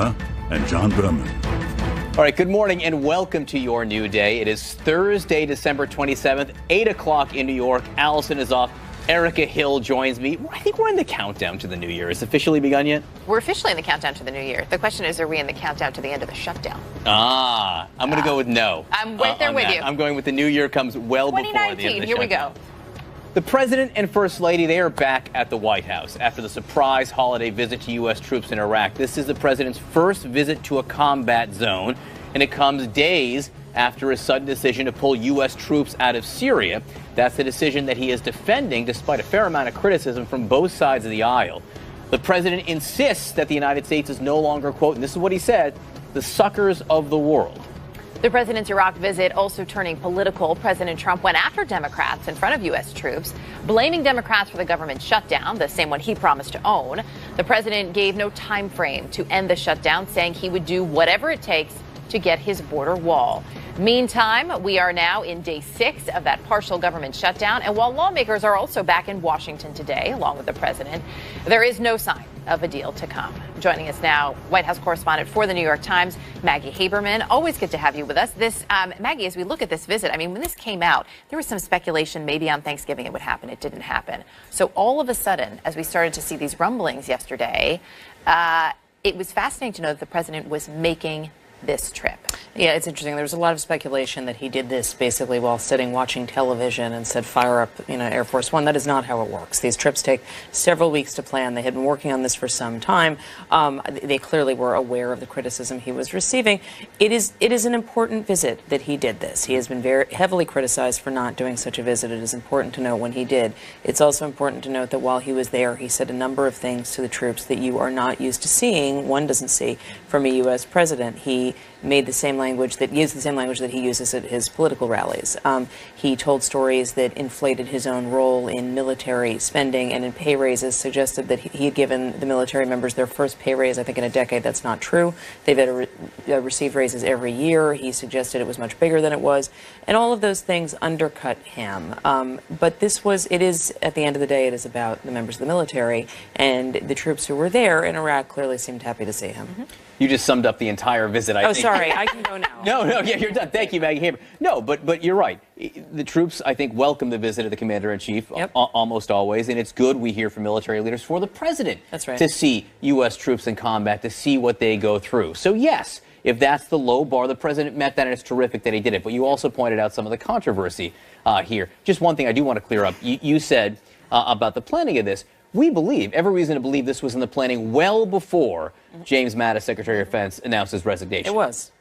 and John Berman. All right, good morning and welcome to your new day. It is Thursday, December 27th, 8 o'clock in New York. Allison is off. Erica Hill joins me. I think we're in the countdown to the new year. Has it officially begun yet? We're officially in the countdown to the new year. The question is, are we in the countdown to the end of the shutdown? I'm going to go with no. I'm right there with you. I'm going with the new year comes well before the end of the shutdown. Here we go. The president and first lady, they are back at the White House after the surprise holiday visit to U.S. troops in Iraq. This is the president's first visit to a combat zone, and it comes days after a sudden decision to pull U.S. troops out of Syria. That's the decision that he is defending despite a fair amount of criticism from both sides of the aisle. The president insists that the United States is no longer, quote, and this is what he said, the suckers of the world. The president's Iraq visit also turning political. President Trump went after Democrats in front of U.S. troops, blaming Democrats for the government shutdown, the same one he promised to own. The president gave no time frame to end the shutdown, saying he would do whatever it takes to get his border wall. Meantime, we are now in day 6 of that partial government shutdown. And while lawmakers are also back in Washington today, along with the president, there is no sign of a deal to come. Joining us now, White House correspondent for the New York Times, Maggie Haberman. Always good to have you with us. Maggie, as we look at this visit, I mean, when this came out, there was some speculation maybe on Thanksgiving it would happen. It didn't happen. So all of a sudden, as we started to see these rumblings yesterday, it was fascinating to know that the president was making this trip. Yeah, it's interesting. There was a lot of speculation that he did this basically while sitting watching television and said, fire up, Air Force One. That is not how it works. These trips take several weeks to plan. They had been working on this for some time. They clearly were aware of the criticism he was receiving. It is an important visit that he did this. He has been very heavily criticized for not doing such a visit. It is important to note when he did. It's also important to note that while he was there, he said a number of things to the troops that you are not used to seeing, one doesn't see, from a U.S. president. He used the same language that he uses at his political rallies. He told stories that inflated his own role in military spending and in pay raises, suggested that he had given the military members their first pay raise, I think, in a decade. That's not true. They've had received raises every year. He suggested it was much bigger than it was. And all of those things undercut him. But it is, at the end of the day, it is about the members of the military, and the troops who were there in Iraq clearly seemed happy to see him. Mm-hmm. You just summed up the entire visit, I think. Oh, sorry. I can go now. No, yeah, you're done. Thank you, Maggie Haber. No, but you're right. The troops, I think, welcome the visit of the commander-in-chief almost always, and it's good we hear from military leaders for the president to see U.S. troops in combat, to see what they go through. So, yes, if that's the low bar, the president met that, and it's terrific that he did it. But you also pointed out some of the controversy here. Just one thing I do want to clear up. You said about the planning of this, we believe, every reason to believe this was in the planning well before James Mattis, Secretary of Defense, announced his resignation.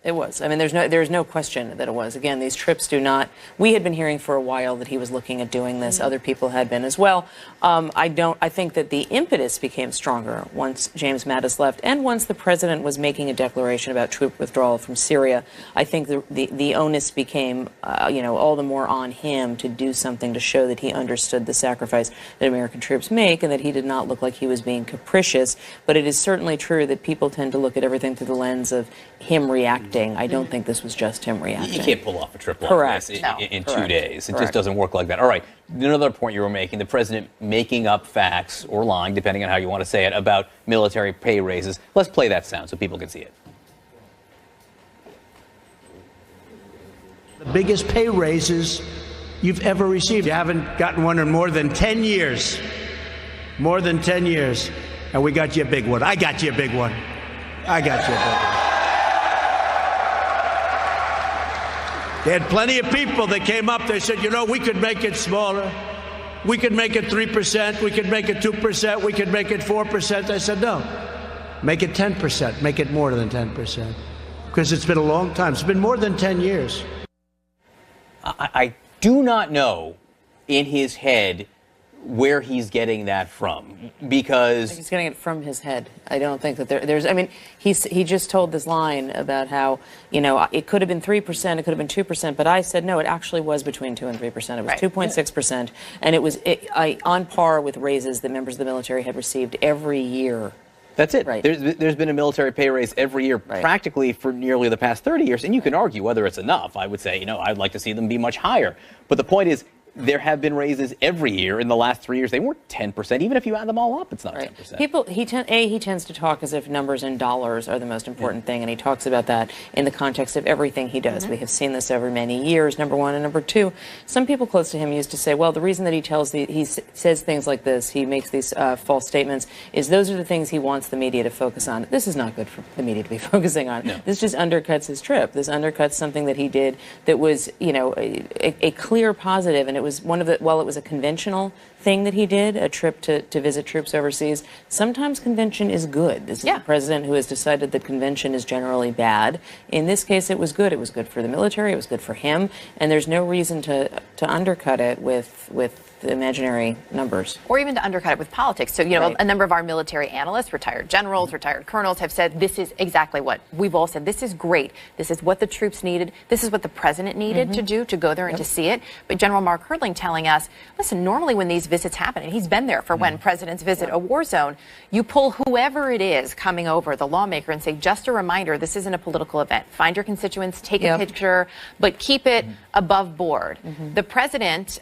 It was. I mean, there's no question that it was. Again, these trips do not. We had been hearing for a while that he was looking at doing this. Other people had been as well. I think that the impetus became stronger once James Mattis left, and once the president was making a declaration about troop withdrawal from Syria. I think the onus became, all the more on him to do something to show that he understood the sacrifice that American troops make, and that he did not look like he was being capricious. But it is certainly true that people tend to look at everything through the lens of him reacting. I don't think this was just him reacting. You can't pull off a trip like this in 2 days. It just doesn't work like that. All right, another point you were making, the president making up facts or lying, depending on how you want to say it, about military pay raises. Let's play that sound so people can see it. The biggest pay raises you've ever received. You haven't gotten one in more than 10 years. More than 10 years. And we got you a big one. I got you a big one. I got you a big one. They had plenty of people that came up. They said, we could make it smaller. We could make it 3%. We could make it 2%. We could make it 4%. I said, no. Make it 10%. Make it more than 10%. Because it's been a long time. It's been more than 10 years. I do not know in his head where he's getting that from, because he's getting it from his head. I don't think that there's. I mean, he just told this line about how it could have been 3%, it could have been 2%, but I said no. It actually was between 2 and 3%. It was 2.6%, and it was on par with raises that members of the military had received every year. That's it. Right. There's been a military pay raise every year, practically for nearly the past 30 years, and you can argue whether it's enough. I would say, I'd like to see them be much higher. But the point is, there have been raises every year in the last 3 years. They weren't 10%. Even if you add them all up, it's not 10%. He tends to talk as if numbers in dollars are the most important thing, and he talks about that in the context of everything he does. We have seen this over many years, number one. And number two, some people close to him used to say, well, the reason that he says things like this, he makes these false statements, is those are the things he wants the media to focus on. This is not good for the media to be focusing on. No. This just undercuts his trip. This undercuts something that he did that was, a clear positive, and it was one of the, while it was a conventional thing that he did, a trip to visit troops overseas, sometimes convention is good. This is the president who has decided that convention is generally bad. In this case, it was good. It was good for the military. It was good for him. And there's no reason to undercut it with the imaginary numbers. Or even to undercut it with politics. So, a number of our military analysts, retired generals, retired colonels, have said this is exactly what we've all said. This is great. This is what the troops needed. This is what the president needed to do, to go there and to see it. But General Mark Herdling telling us, listen, normally when these visits happen, and he's been there for when presidents visit a war zone, you pull whoever it is coming over, the lawmaker, and say, just a reminder, this isn't a political event. Find your constituents, take a picture, but keep it above board. The president,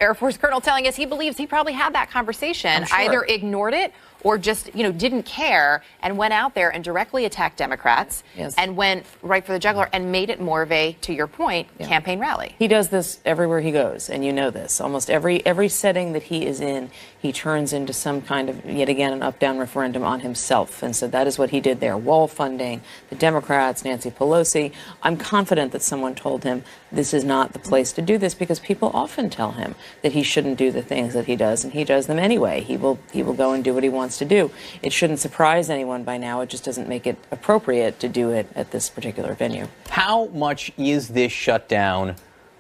Air Force Colonel telling us he believes he probably had that conversation, either ignored it or just, didn't care and went out there and directly attacked Democrats and went right for the jugular and made it more of a, to your point, campaign rally. He does this everywhere he goes, and you know this. Almost every setting that he is in, he turns into some kind of, yet again, an up-down referendum on himself. And so that is what he did there. Wall funding, the Democrats, Nancy Pelosi. I'm confident that someone told him this is not the place to do this, because people often tell him that he shouldn't do the things that he does, and he does them anyway. He will go and do what he wants to do. It shouldn't surprise anyone by now. It just doesn't make it appropriate to do it at this particular venue. How much is this shutdown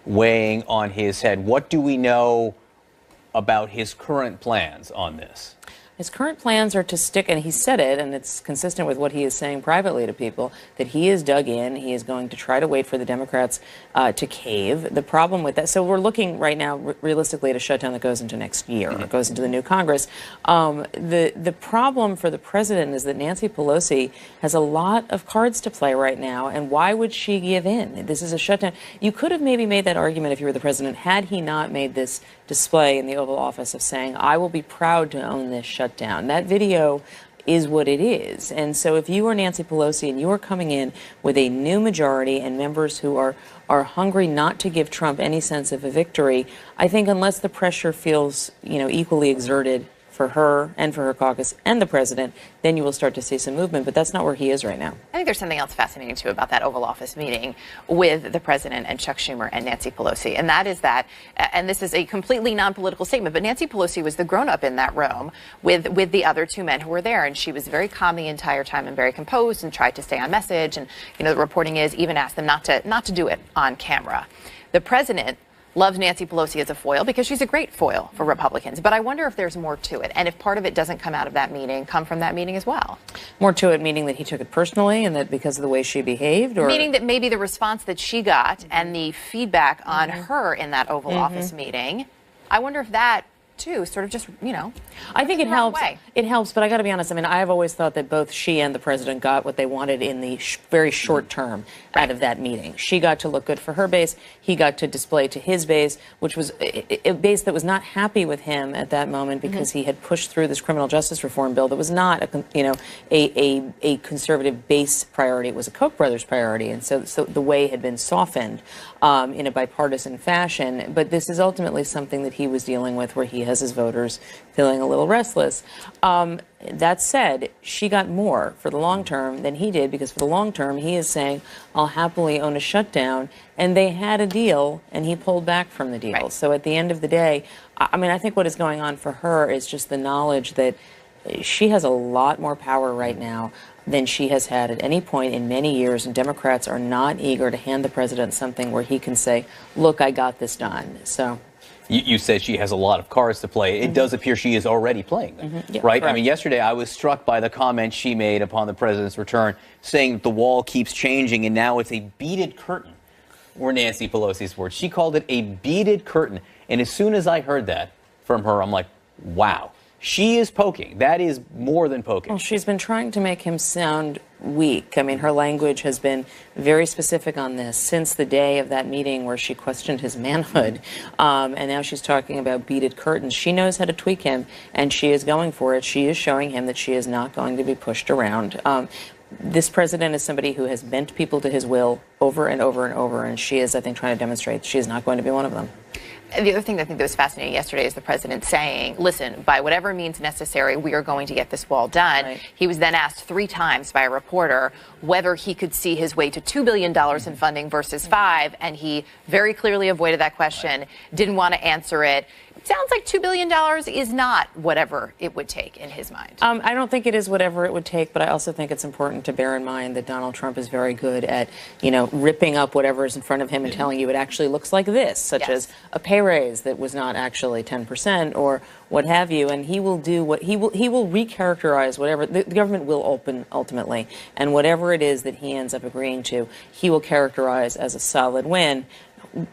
weighing on his head? What do we know about his current plans on this? His current plans are to stick, and he said it, and it's consistent with what he is saying privately to people, that he is dug in. He is going to try to wait for the Democrats to cave. The problem with that, so we're looking right now realistically at a shutdown that goes into next year, or goes into the new Congress. The problem for the president is that Nancy Pelosi has a lot of cards to play right now, and why would she give in? This is a shutdown. You could have maybe made that argument if you were the president, had he not made this display in the Oval Office of saying, I will be proud to own this shutdown. That video is what it is. And so if you are Nancy Pelosi and you are coming in with a new majority and members who are hungry not to give Trump any sense of a victory, I think unless the pressure feels, equally exerted for her and for her caucus and the president, then you will start to see some movement. But that's not where he is right now. I think there's something else fascinating, too, about that Oval Office meeting with the president and Chuck Schumer and Nancy Pelosi. And that is that, and this is a completely non-political statement, but Nancy Pelosi was the grown-up in that room with the other two men who were there. And she was very calm the entire time and very composed and tried to stay on message. And, the reporting is even asked them not to do it on camera. The president loves Nancy Pelosi as a foil because she's a great foil for Republicans. But I wonder if there's more to it, and if part of it doesn't come from that meeting as well. More to it, meaning that he took it personally and that because of the way she behaved? Or meaning that maybe the response that she got and the feedback on her in that Oval Office meeting, I wonder if that too, sort of just, I think it helps. It helps, but I got to be honest. I mean, I've always thought that both she and the president got what they wanted in the very short term out of that meeting. She got to look good for her base. He got to display to his base, which was a base that was not happy with him at that moment because he had pushed through this criminal justice reform bill that was not a conservative base priority. It was a Koch brothers priority, and so the way had been softened in a bipartisan fashion. But this is ultimately something that he was dealing with, where he has his voters feeling a little restless. That said, she got more for the long term than he did, because for the long term, he is saying, I'll happily own a shutdown. And they had a deal, and he pulled back from the deal. Right. So at the end of the day, I think what is going on for her is just the knowledge that she has a lot more power right now than she has had at any point in many years, and Democrats are not eager to hand the president something where he can say, look, I got this done. So you said she has a lot of cards to play. It does appear she is already playing them, right? Correct. I mean, yesterday I was struck by the comment she made upon the president's return, saying that the wall keeps changing and now it's a beaded curtain, were Nancy Pelosi's words. She called it a beaded curtain. And as soon as I heard that from her, I'm like, wow. She is poking. That is more than poking. Well, she's been trying to make him sound weak. I mean, her language has been very specific on this since the day of that meeting where she questioned his manhood. And now she's talking about beaded curtains. She knows how to tweak him, and she is going for it. She is showing him that she is not going to be pushed around. This president is somebody who has bent people to his will over and over and over, and she is, I think, trying to demonstrate she is not going to be one of them. The other thing that I think that was fascinating yesterday is the president saying, listen, by whatever means necessary, we are going to get this wall done. Right. He was then asked 3 times by a reporter whether he could see his way to $2 billion in funding versus 5, and he very clearly avoided that question, didn't want to answer it. It sounds like $2 billion is not whatever it would take in his mind. I don't think it is whatever it would take, but I also think it's important to bear in mind that Donald Trump is very good at, ripping up whatever is in front of him and telling you it actually looks like this, such as a pay raise that was not actually 10% or what have you. And he will do what he will recharacterize whatever the government will open ultimately, and whatever it is that he ends up agreeing to, he will characterize as a solid win.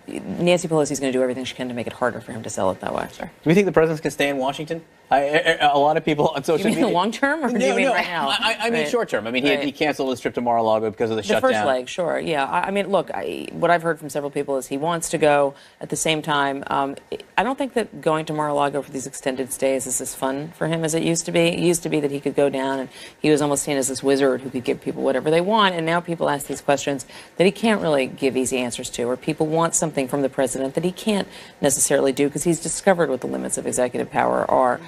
Nancy Pelosi is going to do everything she can to make it harder for him to sell it that way. Sure. Do we think the president can stay in Washington? A lot of people on social media. You mean long term, or do you mean right now? I mean short term. I mean, he canceled his trip to Mar-a-Lago because of the shutdown. The first leg, sure, yeah. I mean, look, what I've heard from several people is he wants to go. At the same time, I don't think that going to Mar-a-Lago for these extended stays is as fun for him as it used to be. It used to be that he could go down and he was almost seen as this wizard who could give people whatever they want. And now people ask these questions that he can't really give easy answers to, or people want something from the president that he can't necessarily do because he's discovered what the limits of executive power are.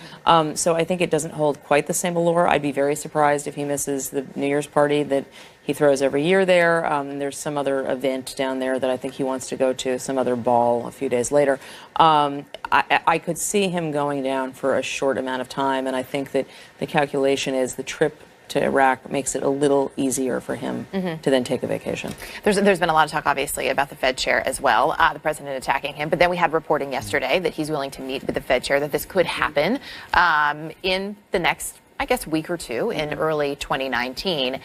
So I think it doesn't hold quite the same allure. I'd be very surprised if he misses the New Year's party that he throws every year there. There's some other event down there that I think he wants to go to, some other ball a few days later. I could see him going down for a short amount of time, and I think that the calculation is the trip to Iraq makes it a little easier for him to then take a vacation. There's been a lot of talk, obviously, about the Fed chair as well, the president attacking him. But then we had reporting yesterday that he's willing to meet with the Fed chair, that this could happen in the next, I guess, week or two in early 2019.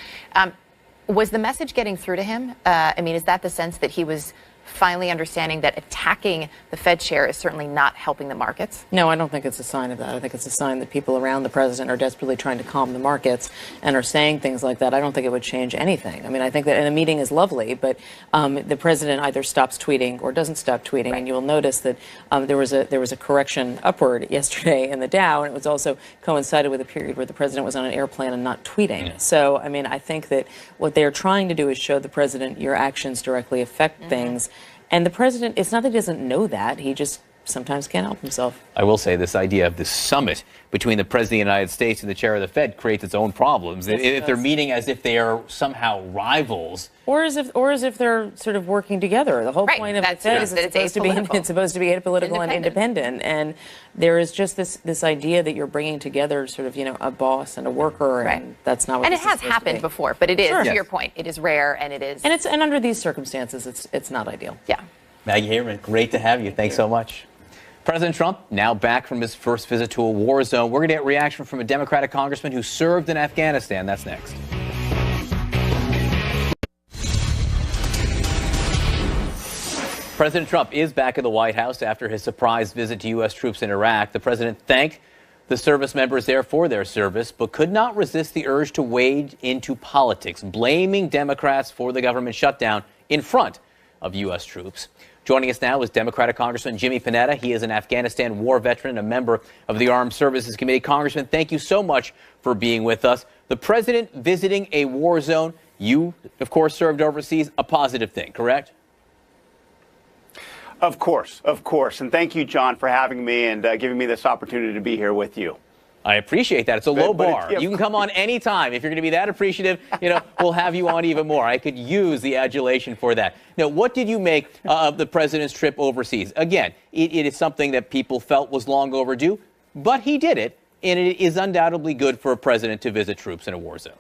Was the message getting through to him? I mean, is that the sense that he was finally understanding that attacking the Fed chair is certainly not helping the markets? No, I don't think it's a sign of that. I think it's a sign that people around the president are desperately trying to calm the markets and are saying things like that. I don't think it would change anything. I mean, I think that a meeting is lovely, but the president either stops tweeting or doesn't stop tweeting. Right. And you will notice that there was a correction upward yesterday in the Dow, and it was also coincided with a period where the president was on an airplane and not tweeting. Yeah. So, I mean, I think that what they're trying to do is show the president your actions directly affect things. And the president, it's not that he doesn't know that, he just sometimes can't help himself. I will say this idea of this summit between the president of the United States and the chair of the Fed creates its own problems. Yes, if they're meeting as if they are somehow rivals. Or as if they're sort of working together. The whole point of the Fed is it's supposed to be apolitical and independent. And there is just this idea that you're bringing together sort of, a boss and a worker, and that's not what it has happened before, but it is, to your point, it is rare, and it is. And under these circumstances, it's not ideal. Yeah. Maggie Haberman, great to have you. Thanks so much. President Trump now back from his first visit to a war zone. We're going to get reaction from a Democratic congressman who served in Afghanistan. That's next. President Trump is back in the White House after his surprise visit to U.S. troops in Iraq. The president thanked the service members there for their service, but could not resist the urge to wade into politics, blaming Democrats for the government shutdown in front of U.S. troops. Joining us now is Democratic Congressman Jimmy Panetta. He is an Afghanistan war veteran, a member of the Armed Services Committee. Congressman, thank you so much for being with us. The president visiting a war zone, you, of course, served overseas, a positive thing, correct? Of course. And thank you, John, for having me and giving me this opportunity to be here with you. I appreciate that. It's a low bar. You can come on any time. If you're going to be that appreciative, we'll have you on even more. I could use the adulation for that. Now, what did you make of the president's trip overseas? Again, it is something that people felt was long overdue, but he did it, and it is undoubtedly good for a president to visit troops in a war zone.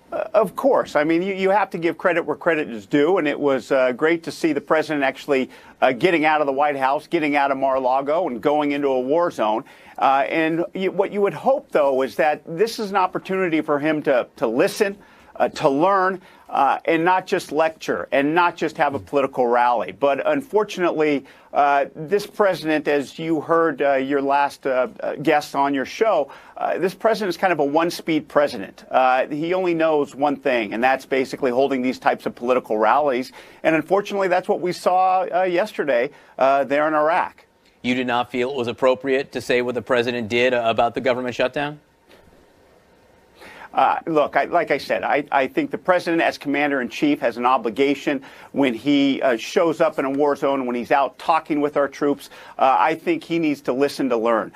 Of course. I mean, you have to give credit where credit is due, and it was great to see the president actually getting out of the White House, getting out of Mar-a-Lago, and going into a war zone. What you would hope, though, is that this is an opportunity for him to listen, to learn and not just lecture and not just have a political rally. But unfortunately, this president, as you heard your last guest on your show, this president is kind of a one-speed president. He only knows one thing, and that's basically holding these types of political rallies. And unfortunately, that's what we saw yesterday there in Iraq. You did not feel it was appropriate to say what the president did about the government shutdown? Look, like I said, I think the president as commander-in-chief has an obligation when he shows up in a war zone, when he's out talking with our troops. I think he needs to listen to learn.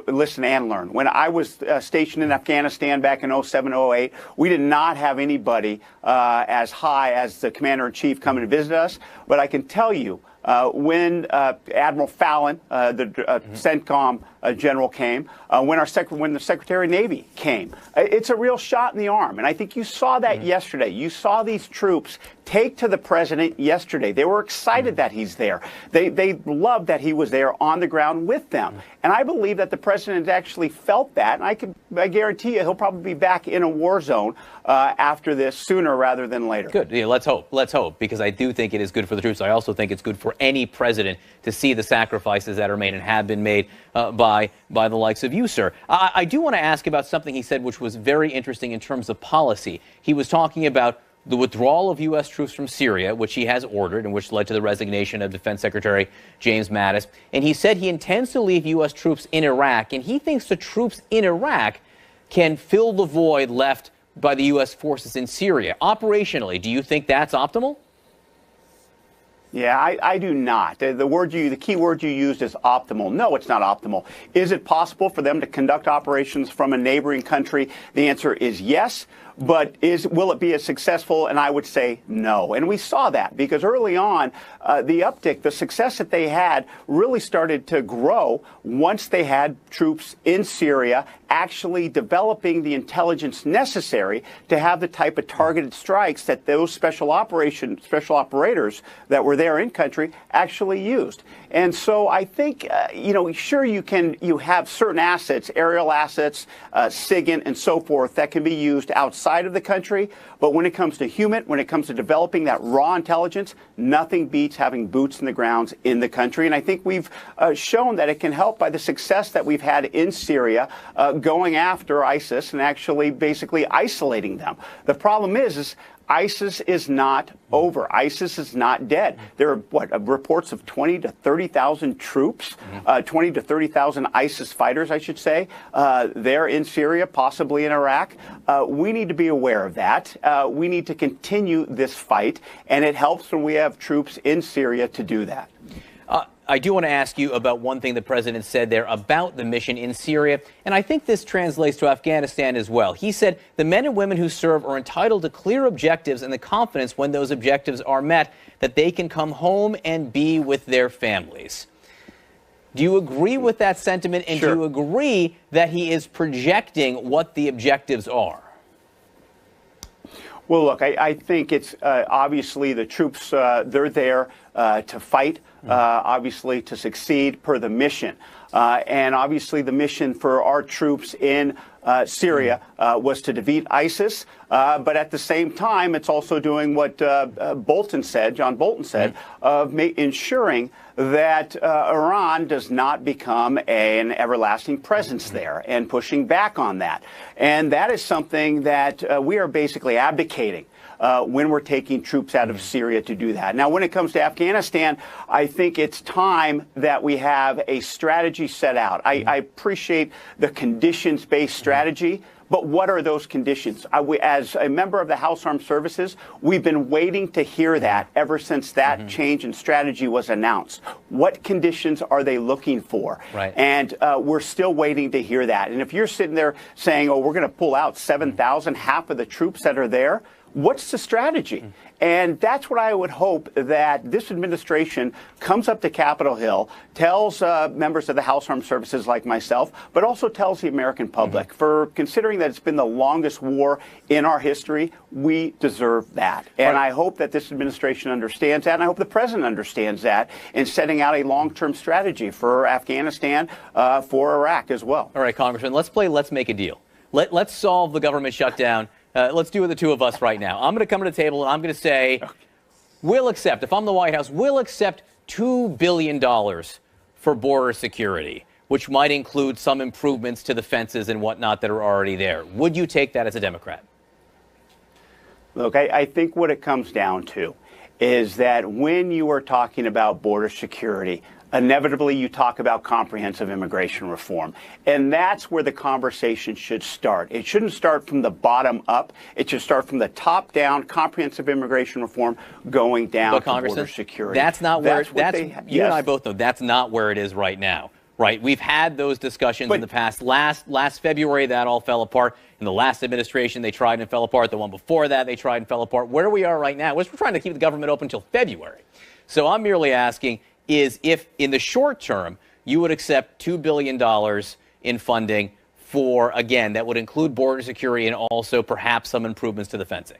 Listen and learn. When I was stationed in Afghanistan back in 07, 08, we did not have anybody as high as the commander-in-chief coming to visit us. But I can tell you, when Admiral Fallon, the CENTCOM general, came, when the Secretary of Navy came, it's a real shot in the arm. And I think you saw that yesterday. You saw these troops take to the president yesterday. They were excited that he's there. They loved that he was there on the ground with them. And I believe that the president actually felt that. And I guarantee you he'll probably be back in a war zone after this sooner rather than later. Good. Yeah, let's hope. Let's hope, because I do think it is good for the troops. I also think it's good for any president to see the sacrifices that are made and have been made by the likes of you, sir. I do want to ask about something he said, which was very interesting in terms of policy. He was talking about the withdrawal of U.S. troops from Syria, which he has ordered and which led to the resignation of Defense Secretary James Mattis. And he said he intends to leave U.S. troops in Iraq, and he thinks the troops in Iraq can fill the void left by the U.S. forces in Syria. Operationally, do you think that's optimal? Yeah, I do not. The key word you used is optimal. No, it's not optimal. Is it possible for them to conduct operations from a neighboring country? The answer is yes. But will it be as successful? And I would say no. And we saw that because early on, the uptick, the success that they had really started to grow once they had troops in Syria actually developing the intelligence necessary to have the type of targeted strikes that those special operators that were there in country actually used. And so I think, sure, you have certain assets, aerial assets, SIGINT and so forth that can be used outside of the country. But when it comes to when it comes to developing that raw intelligence, nothing beats having boots in the grounds in the country. And I think we've shown that it can help by the success that we've had in Syria going after ISIS and actually basically isolating them. The problem is ISIS is not over. ISIS is not dead. There are reports of 20 to 30,000 troops, 20 to 30,000 ISIS fighters, I should say, there in Syria, possibly in Iraq. We need to be aware of that. We need to continue this fight, and it helps when we have troops in Syria to do that. I do want to ask you about one thing the president said there about the mission in Syria, and I think this translates to Afghanistan as well. He said the men and women who serve are entitled to clear objectives and the confidence when those objectives are met that they can come home and be with their families. Do you agree with that sentiment, and Sure. do you agree that he is projecting what the objectives are? Well, look, I think it's obviously the troops, they're there to fight, obviously to succeed per the mission. And obviously the mission for our troops in Syria was to defeat ISIS. But at the same time, it's also doing what John Bolton said, of ensuring that Iran does not become an everlasting presence there and pushing back on that. And that is something that we are basically abdicating when we're taking troops out of Syria to do that. Now, when it comes to Afghanistan, I think it's time that we have a strategy set out. I appreciate the conditions-based strategy, but what are those conditions? As a member of the House Armed Services, we've been waiting to hear that ever since that change in strategy was announced. What conditions are they looking for? Right. And we're still waiting to hear that. And if you're sitting there saying, oh, we're going to pull out 7,000, half of the troops that are there, what's the strategy? And that's what I would hope that this administration comes up to Capitol Hill, tells members of the House Armed Services like myself, but also tells the American public. For considering that it's been the longest war in our history, we deserve that. And I hope that this administration understands that, and I hope the president understands that in setting out a long-term strategy for Afghanistan, for Iraq as well. All right, Congressman, let's make a deal. Let's solve the government shutdown Let's do it, the two of us right now. I'm going to come to the table and I'm going to say, we'll accept, if I'm the White House, we'll accept $2 billion for border security, which might include some improvements to the fences and whatnot that are already there. Would you take that as a Democrat? Look, I think what it comes down to is that when you are talking about border security, inevitably you talk about comprehensive immigration reform. And that's where the conversation should start. It shouldn't start from the bottom up. It should start from the top down, comprehensive immigration reform going down to border security. That's not where you and I both know that's not where it is right now. Right. We've had those discussions in the past. Last February, that all fell apart. In the last administration, they tried and fell apart. The one before that, they tried and fell apart. Where we are right now is we're trying to keep the government open until February. So I'm merely asking is if in the short term you would accept $2 billion in funding for, again, that would include border security and also perhaps some improvements to the fencing.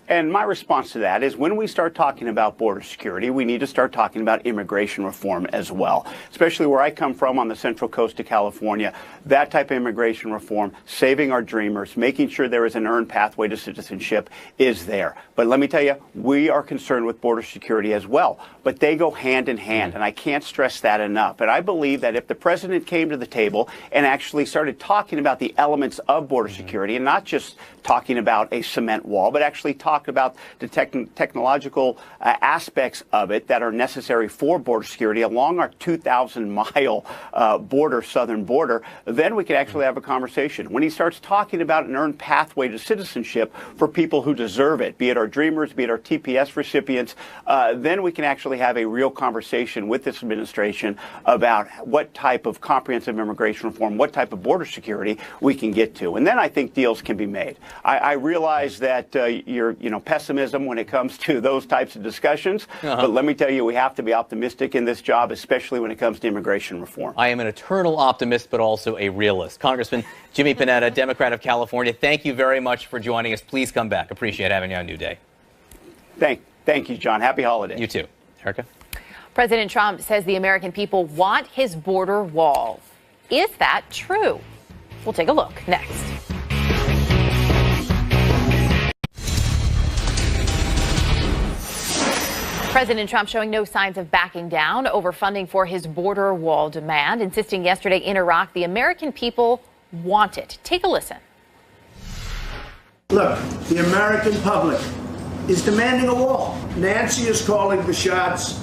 And my response to that is when we start talking about border security, we need to start talking about immigration reform as well, especially where I come from on the Central Coast of California. That type of immigration reform, saving our dreamers, making sure there is an earned pathway to citizenship is there. But let me tell you, we are concerned with border security as well. But they go hand in hand, and I can't stress that enough. And I believe that if the president came to the table and actually started talking about the elements of border security and not just talking about a cement wall, but actually talk about the technological aspects of it that are necessary for border security along our 2,000-mile southern border, then we can actually have a conversation. When he starts talking about an earned pathway to citizenship for people who deserve it, be it our dreamers, be it our TPS recipients, then we can actually have a real conversation with this administration about what type of comprehensive immigration reform, what type of border security we can get to. And then I think deals can be made. I realize that your pessimism when it comes to those types of discussions, but let me tell you, we have to be optimistic in this job, especially when it comes to immigration reform. I am an eternal optimist, but also a realist. Congressman Jimmy Panetta, Democrat of California, thank you very much for joining us. Please come back. Appreciate having you on New Day. Thank you, John. Happy holidays. You too. Erica? President Trump says the American people want his border wall. Is that true? We'll take a look next. President Trump showing no signs of backing down over funding for his border wall demand, insisting yesterday in Iraq the American people want it. Take a listen. Look, the American public is demanding a wall. Nancy is calling the shots,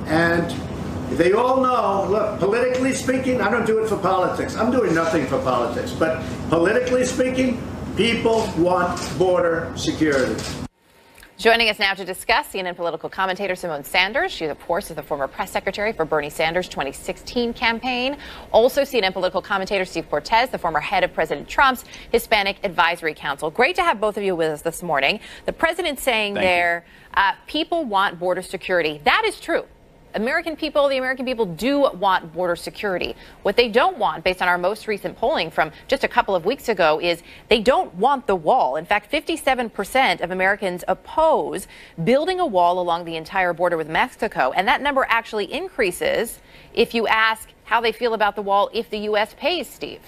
and they all know, look, politically speaking, I don't do it for politics. I'm doing nothing for politics. But politically speaking, people want border security. Joining us now to discuss, CNN political commentator Symone Sanders. She, of course, is the former press secretary for Bernie Sanders' 2016 campaign. Also, CNN political commentator Steve Cortez, the former head of President Trump's Hispanic Advisory Council. Great to have both of you with us this morning. The president saying people want border security. That is true. The American people do want border security. What they don't want, based on our most recent polling from just a couple of weeks ago, is they don't want the wall. In fact, 57% of Americans oppose building a wall along the entire border with Mexico. And that number actually increases if you ask how they feel about the wall if the U.S. pays, Steve.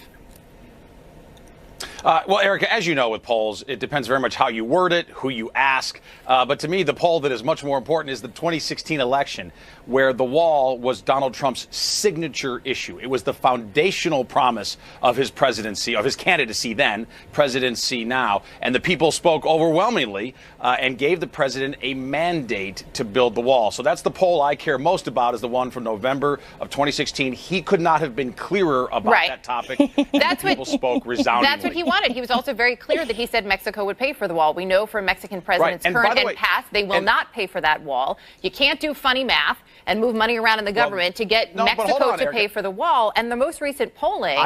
Well, Erica, as you know with polls, it depends very much how you word it, who you ask. But to me, the poll that is much more important is the 2016 election, where the wall was Donald Trump's signature issue. It was the foundational promise of his presidency, of his candidacy then, presidency now. And the people spoke overwhelmingly and gave the president a mandate to build the wall. So that's the poll I care most about, is the one from November of 2016. He could not have been clearer about that topic. That's people spoke resoundingly. That's what he wanted. He was also very clear that he said Mexico would pay for the wall. We know from Mexican presidents current and past, they will not pay for that wall. You can't do funny math and move money around in the government to get Mexico to pay for the wall. And the most recent polling,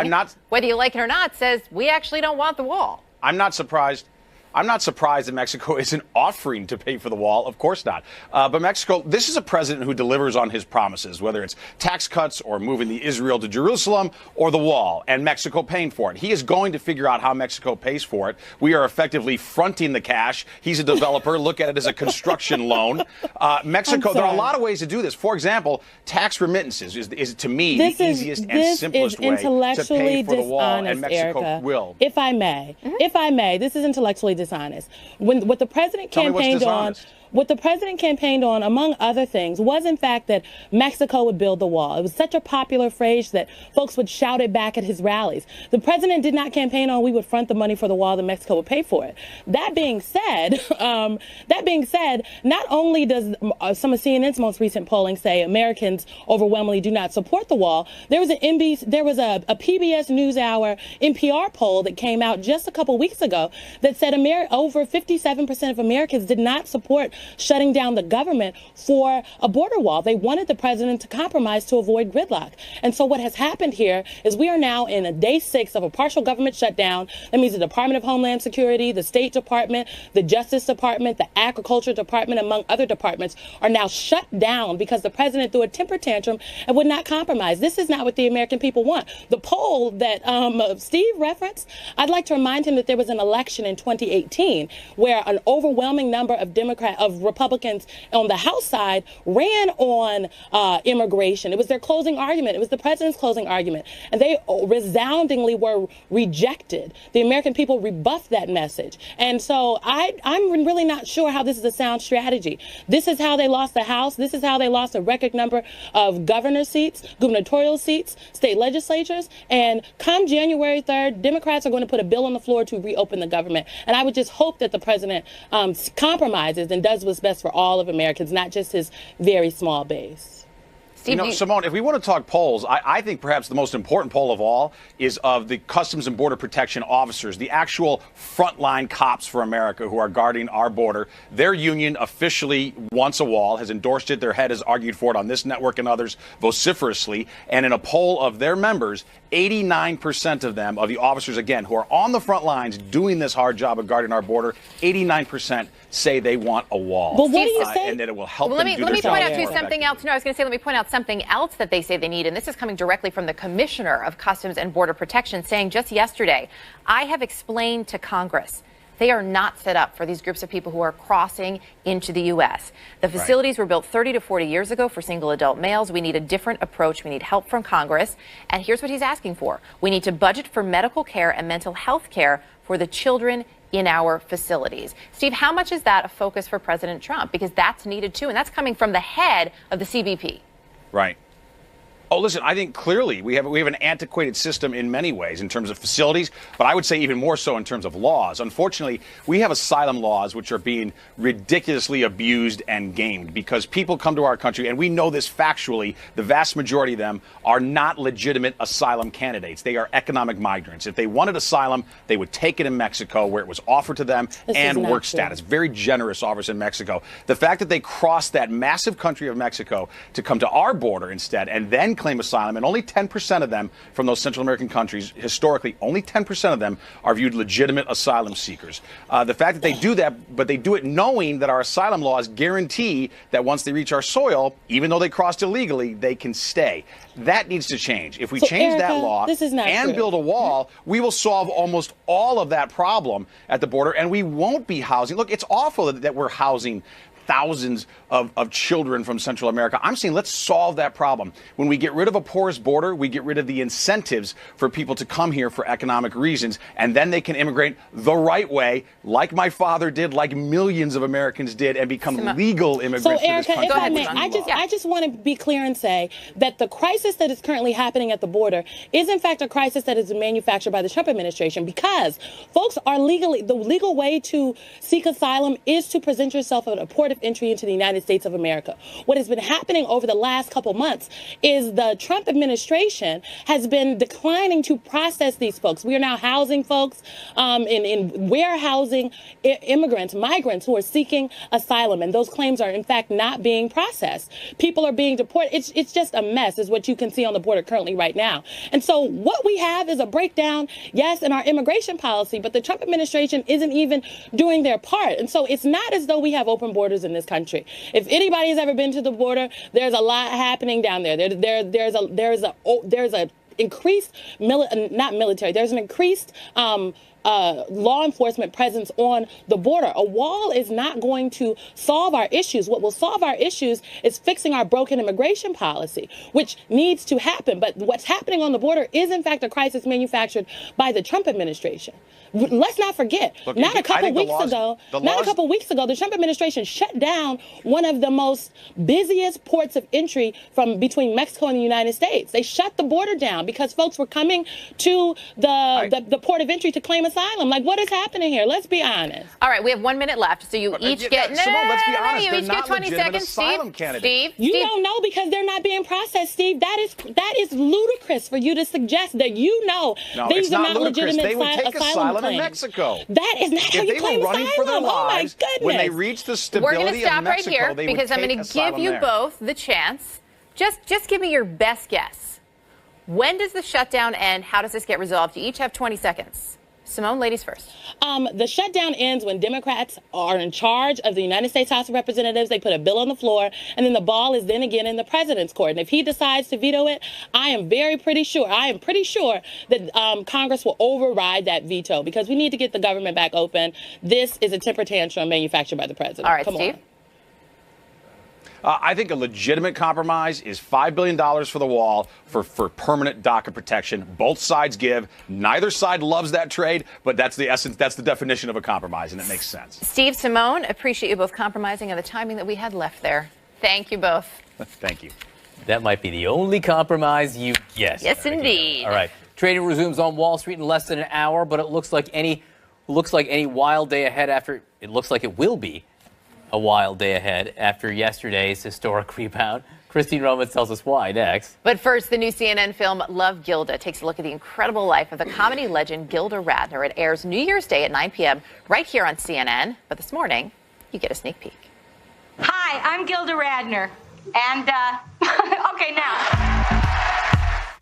whether you like it or not, says we actually don't want the wall. I'm not surprised I'm not surprised that Mexico isn't offering to pay for the wall. Of course not. But Mexico, this is a president who delivers on his promises, whether it's tax cuts or moving the Israel to Jerusalem or the wall, and Mexico paying for it. He is going to figure out how Mexico pays for it. We are effectively fronting the cash. He's a developer. Look at it as a construction loan. Mexico, there are a lot of ways to do this. For example, tax remittances is to me, the easiest and simplest way to pay for the wall, and Mexico will. If I may, this is intellectually dishonest. What the president campaigned on, among other things, was in fact that Mexico would build the wall. It was such a popular phrase that folks would shout it back at his rallies. The president did not campaign on we would front the money for the wall, that Mexico would pay for it. That being said, not only does some of CNN's most recent polling say Americans overwhelmingly do not support the wall, there was a PBS NewsHour NPR poll that came out just a couple weeks ago that said over 57% of Americans did not support shutting down the government for a border wall. They wanted the president to compromise to avoid gridlock. And so what has happened here is we are now in a day 6 of a partial government shutdown. That means the Department of Homeland Security, the State Department, the Justice Department, the Agriculture Department, among other departments, are now shut down because the president threw a temper tantrum and would not compromise. This is not what the American people want. The poll that Steve referenced, I'd like to remind him that there was an election in 2018 where an overwhelming number of Republicans on the House side ran on immigration. It was their closing argument. It was the president's closing argument. And they resoundingly were rejected. The American people rebuffed that message. And so I'm really not sure how this is a sound strategy. This is how they lost the House. This is how they lost a record number of governor seats, gubernatorial seats, state legislatures. And come January 3rd, Democrats are going to put a bill on the floor to reopen the government. And I would just hope that the president compromises and does what's best for all of Americans, not just his very small base. Simone, if we want to talk polls, I think perhaps the most important poll of all is of the Customs and Border Protection officers, the actual frontline cops for America who are guarding our border. Their union officially wants a wall, has endorsed it. Their head has argued for it on this network and others vociferously. And in a poll of their members, 89% of them, of the officers, again, who are on the front lines doing this hard job of guarding our border, 89% say they want a wall. But what do you say? And that it will help them let do me their job point out to you more something else. No, I was going to say, let me point out something else that they say they need. And this is coming directly from the Commissioner of Customs and Border Protection, saying just yesterday, I have explained to Congress they are not set up for these groups of people who are crossing into the U.S. The facilities were built 30 to 40 years ago for single adult males. We need a different approach. We need help from Congress. And here's what he's asking for. We need to budget for medical care and mental health care for the children in our facilities. Steve, how much is that a focus for President Trump? Because that's needed too, and that's coming from the head of the CBP. Right. Oh, listen, I think clearly we have an antiquated system in many ways in terms of facilities, but I would say even more so in terms of laws. Unfortunately, we have asylum laws which are being ridiculously abused and gamed because people come to our country, and we know this factually, the vast majority of them are not legitimate asylum candidates. They are economic migrants. If they wanted asylum, they would take it in Mexico where it was offered to them and work status. Very generous offers in Mexico. The fact that they crossed that massive country of Mexico to come to our border instead and then claim asylum, and only 10% of them from those Central American countries, historically, only 10% of them are viewed legitimate asylum seekers. The fact that they do that, but they do it knowing that our asylum laws guarantee that once they reach our soil, even though they crossed illegally, they can stay. That needs to change. If we change that law and build a wall, we will solve almost all of that problem at the border, and we won't be housing. Look, it's awful that we're housing thousands of children from Central America. I'm saying let's solve that problem. When we get rid of a porous border, we get rid of the incentives for people to come here for economic reasons, and then they can immigrate the right way, like my father did, like millions of Americans did, and become legal immigrants. So, Erica, if I may, I just want to be clear and say that the crisis that is currently happening at the border is, in fact, a crisis that is manufactured by the Trump administration, because folks are the legal way to seek asylum is to present yourself at a port of of entry into the United States of America. What has been happening over the last couple months is the Trump administration has been declining to process these folks. We are now housing folks in warehousing immigrants, migrants who are seeking asylum, and those claims are in fact not being processed. People are being deported. It's just a mess, is what you can see on the border currently right now. And so what we have is a breakdown, yes, in our immigration policy, but the Trump administration isn't even doing their part. And so it's not as though we have open borders in this country. If anybody has ever been to the border, there's a lot happening down there. There's a increased there's an increased law enforcement presence on the border. A wall is not going to solve our issues. What will solve our issues is fixing our broken immigration policy, which needs to happen. But what's happening on the border is, in fact, a crisis manufactured by the Trump administration. Let's not forget, not a couple weeks ago, the Trump administration shut down one of the most busiest ports of entry from between Mexico and the United States. They shut the border down because folks were coming to the port of entry to claim asylum. Like, what is happening here? Let's be honest. All right, we have 1 minute left, so you each get Simone, let's be honest, you they're each not get 20 seconds. Steve, you don't know because they're not being processed, Steve. That is ludicrous for you to suggest that these are not legitimate they would take asylum in Mexico. That is not how you claim running asylum. For their lives, oh my goodness! When they reach the stability we're going to stop Mexico, right here because I'm going to give you both the chance. Just give me your best guess. When does the shutdown end? How does this get resolved? You each have 20 seconds. Simone, ladies first. The shutdown ends when Democrats are in charge of the United States House of Representatives. They put a bill on the floor, and then the ball is then again in the president's court. And if he decides to veto it, I am pretty sure that Congress will override that veto because we need to get the government back open. This is a temper tantrum manufactured by the president. All right, Come Steve. on. I think a legitimate compromise is $5 billion for the wall for permanent DACA protection. Both sides give. Neither side loves that trade, but that's the essence. That's the definition of a compromise, and it makes sense. Steve, Simone, appreciate you both compromising on the timing that we had left there. Thank you both. Thank you. That might be the only compromise you get. Yes, indeed. All right. Trading resumes on Wall Street in less than an hour, but it looks like any wild day ahead after. It looks like it will be a wild day ahead after yesterday's historic rebound. Christine Romans tells us why next. But first, the new CNN film Love, Gilda takes a look at the incredible life of the comedy legend Gilda Radner. It airs New Year's Day at 9 p.m. right here on CNN. But this morning, you get a sneak peek. Hi, I'm Gilda Radner. And, okay, now.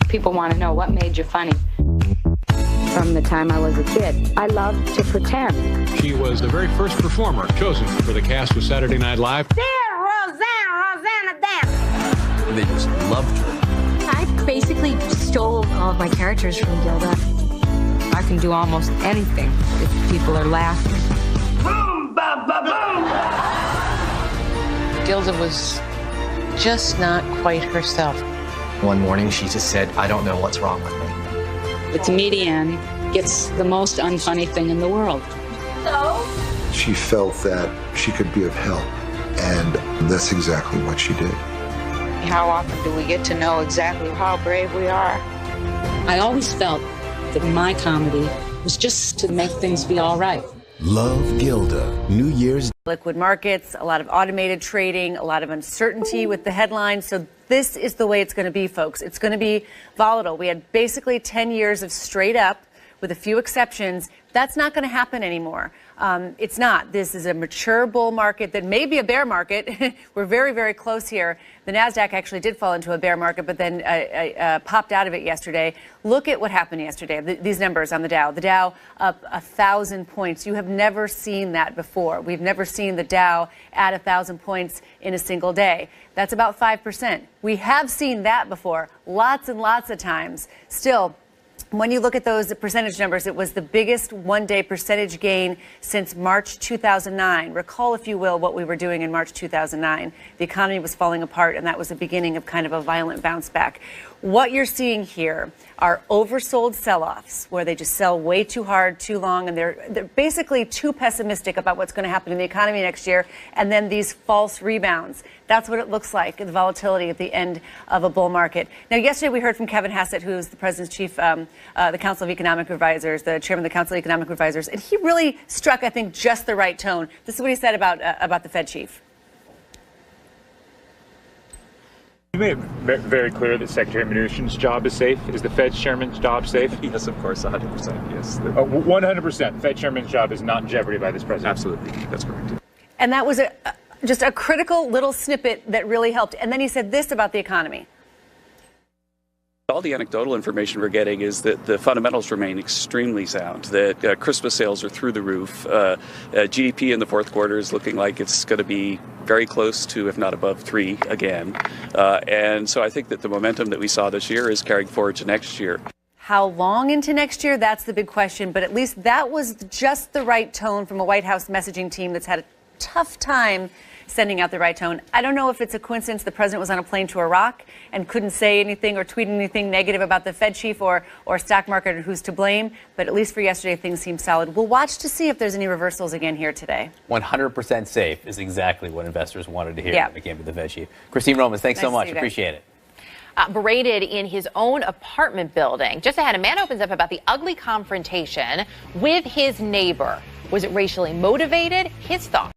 People want to know what made you funny. From the time I was a kid, I loved to pretend. She was the very first performer chosen for the cast of Saturday Night Live. There, Rosanna dance. They just loved her. I basically stole all of my characters from Gilda. I can do almost anything if people are laughing. Boom, ba, ba, boom. Gilda was just not quite herself. One morning, she just said, I don't know what's wrong with me. The comedian gets the most unfunny thing in the world. So? She felt that she could be of help, and that's exactly what she did. How often do we get to know exactly how brave we are? I always felt that my comedy was just to make things be all right. Love, Gilda. New Year's. Liquid markets, a lot of automated trading, a lot of uncertainty with the headlines. So this is the way it's going to be, folks. It's going to be volatile. We had basically 10 years of straight up with a few exceptions. That's not going to happen anymore. It's not. This is a mature bull market that may be a bear market. We're very, very close here. The NASDAQ actually did fall into a bear market, but then popped out of it yesterday. Look at what happened yesterday. These numbers on the Dow. The Dow up 1,000 points. You have never seen that before. We've never seen the Dow add 1,000 points in a single day. That's about 5%. We have seen that before, lots and lots of times. Still, when you look at those percentage numbers, it was the biggest one-day percentage gain since March 2009. Recall, if you will, what we were doing in March 2009. The economy was falling apart, and that was the beginning of kind of a violent bounce back. What you're seeing here are oversold sell-offs, where they just sell way too hard, too long, and they're basically too pessimistic about what's going to happen in the economy next year, and then these false rebounds. That's what it looks like, the volatility at the end of a bull market. Now, yesterday we heard from Kevin Hassett, who's the president's chief, the Council of Economic Advisors, the chairman of the Council of Economic Advisors, and he really struck, I think, just the right tone. This is what he said about the Fed chief. You made it very clear that Secretary Mnuchin's job is safe. Is the Fed chairman's job safe? Yes, of course, 100%. Yes. 100%. Fed chairman's job is not in jeopardy by this president. Absolutely. That's correct. And that was just a critical little snippet that really helped. And then he said this about the economy. All the anecdotal information we're getting is that the fundamentals remain extremely sound, that Christmas sales are through the roof. GDP in the fourth quarter is looking like it's going to be very close to, if not above 3 again. And so I think that the momentum that we saw this year is carrying forward to next year. How long into next year? That's the big question. But at least that was just the right tone from a White House messaging team that's had a tough time sending out the right tone. I don't know if it's a coincidence the president was on a plane to Iraq and couldn't say anything or tweet anything negative about the Fed chief or stock market or who's to blame, but at least for yesterday, things seem solid. We'll watch to see if there's any reversals again here today. 100% safe is exactly what investors wanted to hear when it came to the Fed chief. Christine Romans, thanks so much. Appreciate it. Berated in his own apartment building. Just ahead, a man opens up about the ugly confrontation with his neighbor. Was it racially motivated? His thoughts.